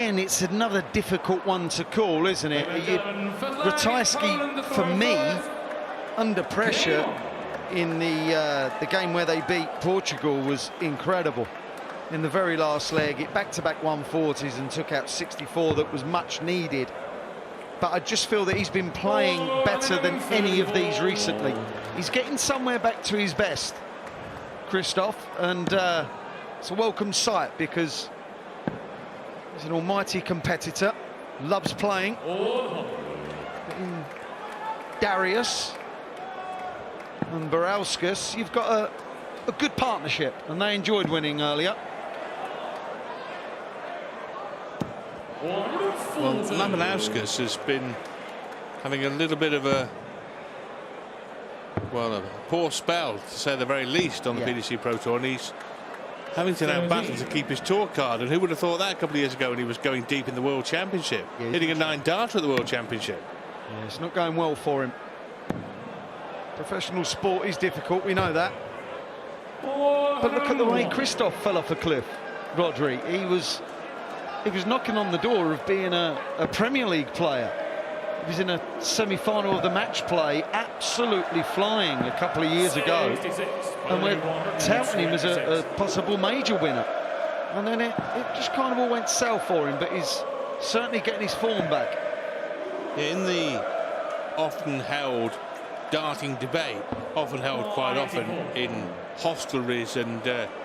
And it's another difficult one to call, isn't it? Ratajski, for me, under pressure in the game where they beat Portugal was incredible. In the very last leg, it back-to-back 140s and took out 64 that was much needed. But I just feel that he's been playing better than any of these recently. He's getting somewhere back to his best, Christoph, and it's a welcome sight because he's an almighty competitor, loves playing. Darius and Barauskas, you've got a good partnership, and they enjoyed winning earlier. Well, Labanauskas has been having a little bit of a poor spell, to say the very least, on the PDC Pro Tour, and he's having to now battle to keep his tour card. And who would have thought that a couple of years ago when he was going deep in the World Championship, hitting a 9-darter at the World Championship? Yeah, it's not going well for him. Professional sport is difficult, we know that. But look at the way Christoph fell off a cliff, Rodri. He was knocking on the door of being a Premier League player. He was in a semi-final of the match play, absolutely flying a couple of years ago. And we're touting him as a possible major winner. And then it just kind of all went south for him, but he's certainly getting his form back. Yeah, in the often held darting debate, often held quite often in hostelries and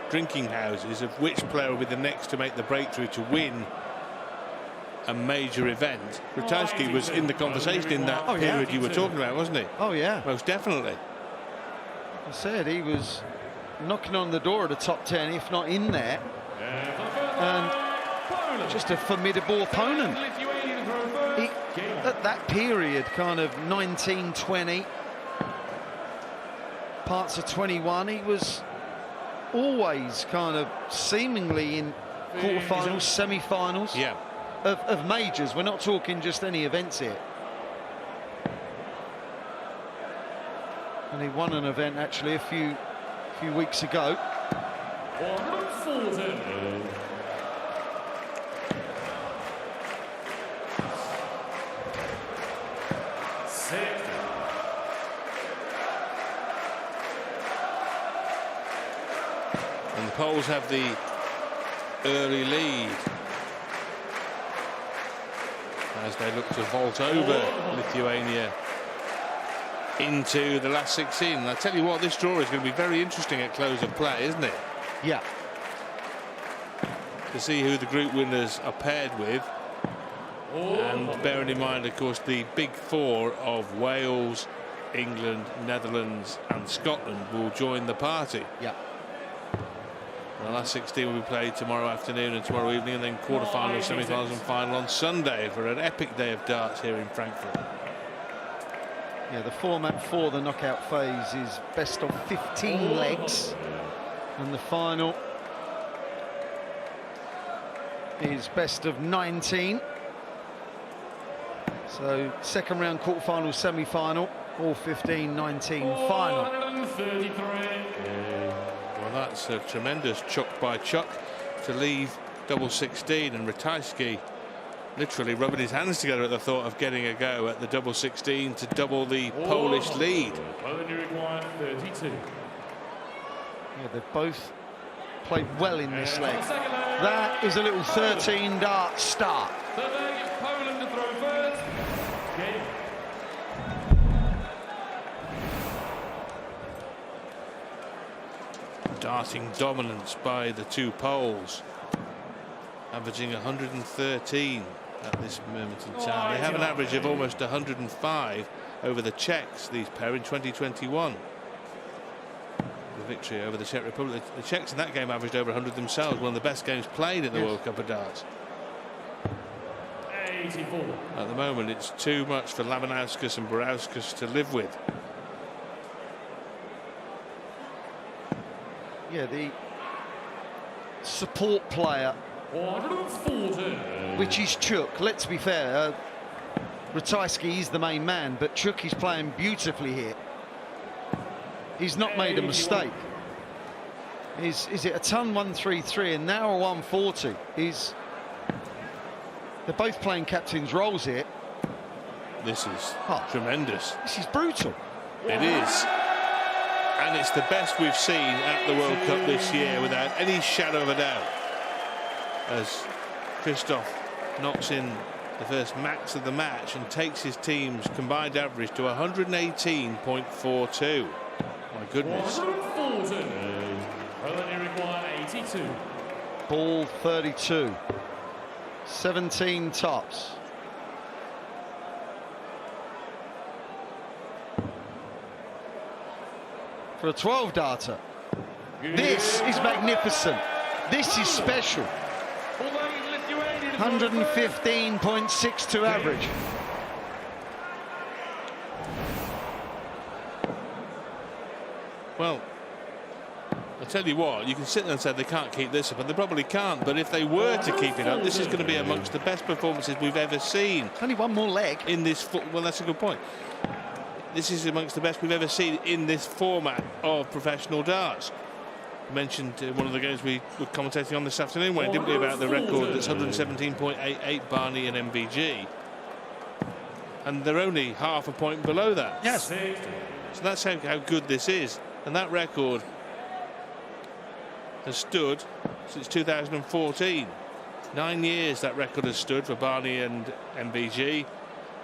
drinking houses, of which player will be the next to make the breakthrough to win a major event, Ratajski was in the conversation in that period you were talking about, wasn't he? Oh yeah, most definitely. I said he was knocking on the door of the top 10, if not in there, and just a formidable opponent. At that period, kind of 19, 20, parts of 21, he was always kind of seemingly in quarterfinals, semi-finals. Yeah. Of majors. We're not talking just any events here. And he won an event actually a few weeks ago. And the Poles have the early lead as they look to vault over Lithuania into the last 16. And I tell you what, this draw is going to be very interesting at close of play, isn't it? Yeah. To see who the group winners are paired with. And bearing in mind, of course, the big four of Wales, England, Netherlands and Scotland will join the party. Yeah. The last 16 will be played tomorrow afternoon and tomorrow evening, and then quarterfinals, semi-finals and final on Sunday for an epic day of darts here in Frankfurt. Yeah, the format for the knockout phase is best of 15 legs, and the final is best of 19. So second round, quarterfinal, semi-final, all 15, 19 final. Well, that's a tremendous chuck by Chuck to leave double 16, and Ratajski literally rubbing his hands together at the thought of getting a go at the double 16 to double the Polish lead. Yeah, they've both played well in this leg. That is a little 13-dart start. Darting dominance by the two Poles, averaging 113 at this moment in time. They have an average of almost 105 over the Czechs, these pair, in 2021. The victory over the Czech Republic. The Czechs in that game averaged over 100 themselves, one of the best games played in the World Cup of darts. 84. At the moment, it's too much for Labanauskas and Barauskas to live with. Yeah, the support player, which is Chuk. Let's be fair, Ratajski is the main man, but Chuk is playing beautifully here. He's not made a mistake. Is it a ton 133 and now a 140? They're both playing captain's roles here. This is tremendous. This is brutal. It is. And it's the best we've seen at the World Cup this year, without any shadow of a doubt. As Christoph knocks in the first max of the match and takes his team's combined average to 118.42. My goodness. 82. Ball 32. 17 tops. For a 12 darter. This is magnificent. This is special. 115.62 average. Well, I tell you what, you can sit there and say they can't keep this up, and they probably can't, but if they were to keep it up, this is going to be amongst the best performances we've ever seen. Only one more leg. In this, well, that's a good point. This is amongst the best we've ever seen in this format of professional darts. Mentioned one of the games we were commentating on this afternoon, when didn't we, about the record that's 117.88 Barney and MVG, and they're only half a point below that. Yes. So that's how good this is, and that record has stood since 2014. 9 years that record has stood for Barney and MVG.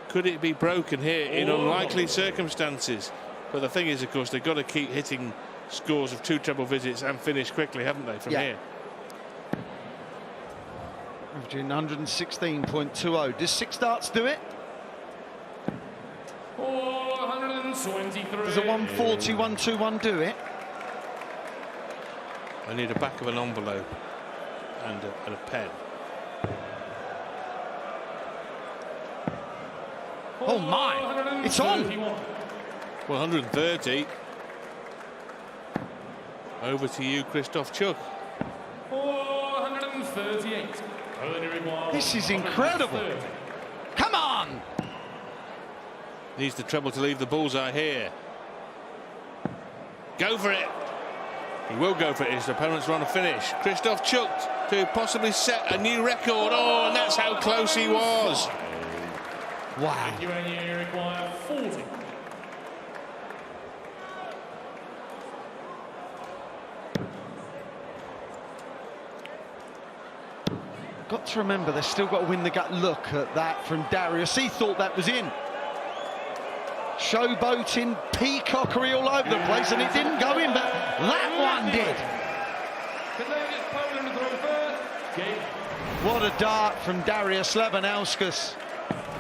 Could it be broken here in unlikely circumstances? But the thing is, of course, they've got to keep hitting scores of 2 treble visits and finish quickly, haven't they, from here? Averaging 116.20. Does 6 darts do it? 423. Does a 140-121 do it? I need a back of an envelope and a pen. Oh my! It's on! 130. Over to you, Christoph Chuk. 438. This is incredible. Come on! Needs the treble to leave the bullseye here. Go for it. He will go for it. His opponents are on a finish. Christoph Chuk to possibly set a new record. Oh, and that's how close he was. Wow. Lithuania require 40. Got to remember, they've still got to win the gut. Look at that from Darius. He thought that was in. Showboating, peacockery all over the place, and it didn't go in, but that one did. What a dart from Darius Labanauskas.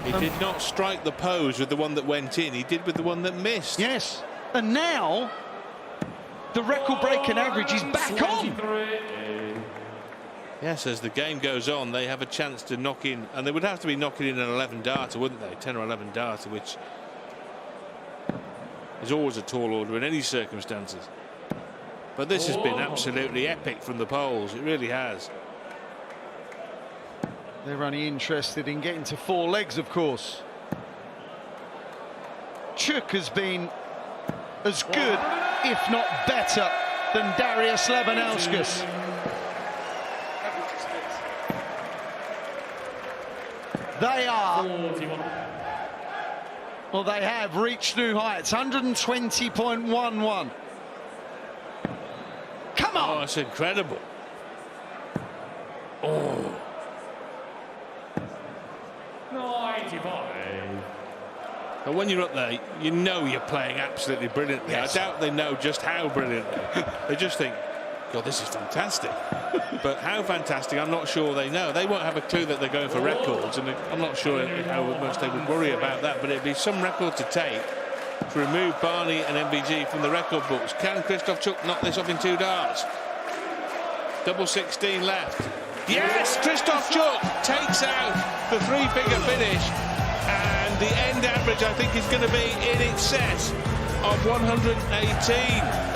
He did not strike the pose with the one that went in. He did with the one that missed. Yes, and now the record-breaking average is back on. Yes, as the game goes on, they have a chance to knock in, and they would have to be knocking in an 11 darter, wouldn't they? 10 or 11 darter, which is always a tall order in any circumstances. But this has been absolutely epic from the Poles. It really has. They're only interested in getting to 4 legs, of course. Chuk has been as good, if not better, than Darius Labanauskas. They are, well, they have reached new heights. 120.11. Come on! Oh, it's incredible. Oh. 95. But when you're up there, you know you're playing absolutely brilliantly. Yes. I doubt they know just how brilliantly. They just think, God, this is fantastic. But how fantastic, I'm not sure they know. They won't have a clue that they're going for records, and I'm not sure how much they would worry about that, but it'd be some record to take to remove Barney and MVG from the record books. Can Christoph Chuk knock this off in 2 darts? Double 16 left. Yes, Christoph Chuk takes out the 3-figure finish, and the end average, I think, is going to be in excess of 118.